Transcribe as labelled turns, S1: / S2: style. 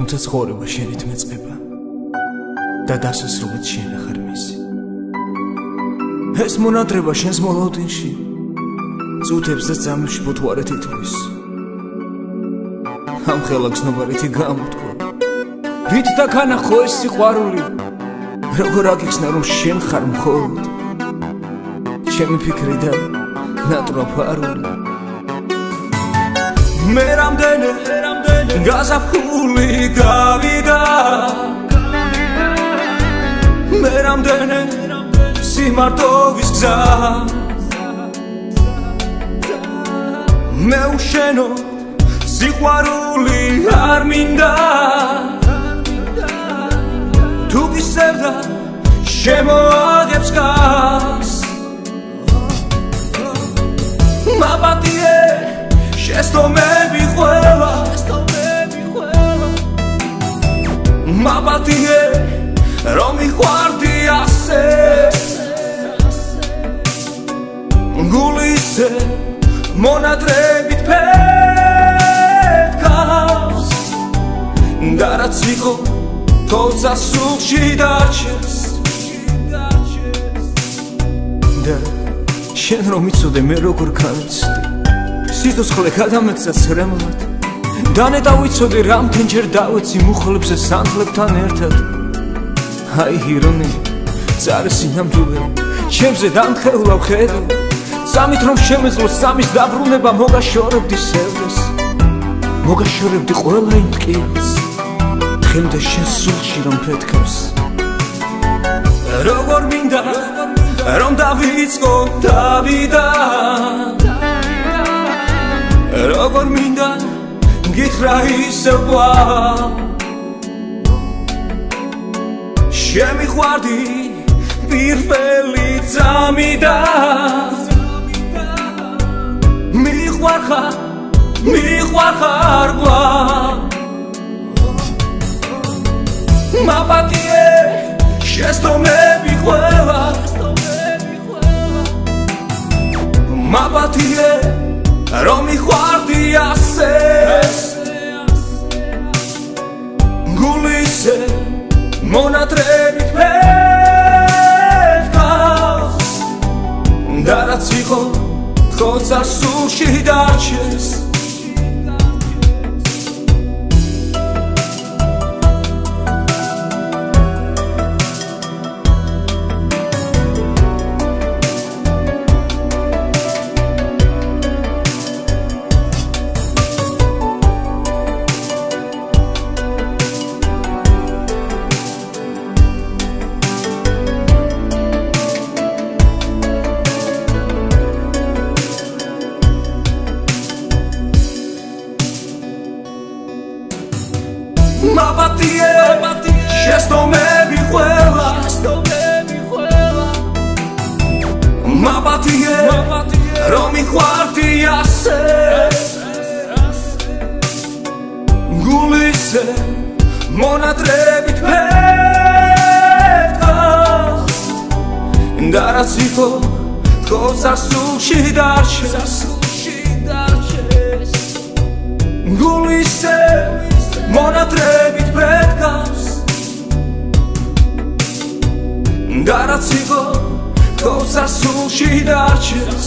S1: თუმცა ცხოვრება შენით მეწყება და დასასრულიც შენ ახარ მისი. ეს მონატრება შენს მოლოდინში წუთებს და წამებში ბუთვარეთ ითვლის. ამ ხელაგზნობარეთი გამოთქო რით დაგანახო ეს სიყვარული, როგორ აგიხსნა რომ შენ ხარ მხოლოდ ჩემი ფიქრი და ნატრაფარული. მე რამდენი გაზაფხული გავიდა, მე რამდენი სიმარტოვის გზა, მე უშენო სიყვარული არ მინდა, თუ გისევდა შემოაგებს გას. მაპატიე შეცდომები ყველა, მაპატიე რომ მიყვარდი ასე, გულისე მონატრებით ფეთქავს და რაც იყო თოცა სულში დარჩეს. და შენ რომ იცოდე მე როგორ განვიცდი, სიცოცხლე გადამექცა ცრემლად, დანეტა ვიცოდი რამდენჯერ დავეცი მუხლებზე სანთლებთან ერთად. აი ირონი წარსი ნამდვილი ჩემზე დამხეულა ვხედავ, სამით რომ შემეძლო სამის დაბრუნება, მოგაშორებდი სევდეს, მოგაშორებდი ყველა იმ ტკივილს, თხემდა შენ სულში რომ ფეთქავს. როგორ მინდა რომ დავიწყო დავიდან, როგორ მინდა გითხრა ისევ კვლავ, შემიყვარდი პირველი წამიდან, მიყვარხარ კვლავ. მაპატიე შეცდომები ყველა, მაპატიე რომ მიყვარდი ასე, გულისე მონატრებით ფეთქავს და რაც იყო თოცა სულში დარჩეს. მაპატიე შეცდომები ყველა, მაპატიე რომ მიყვარდი ასე, გულისე მონატრებით ფეთქავს და რაც იყო თოცა სულში დარჩეს. გულისე მონატრებით ფეთქავს და რაც იყო თოცა სულში დარჩეს.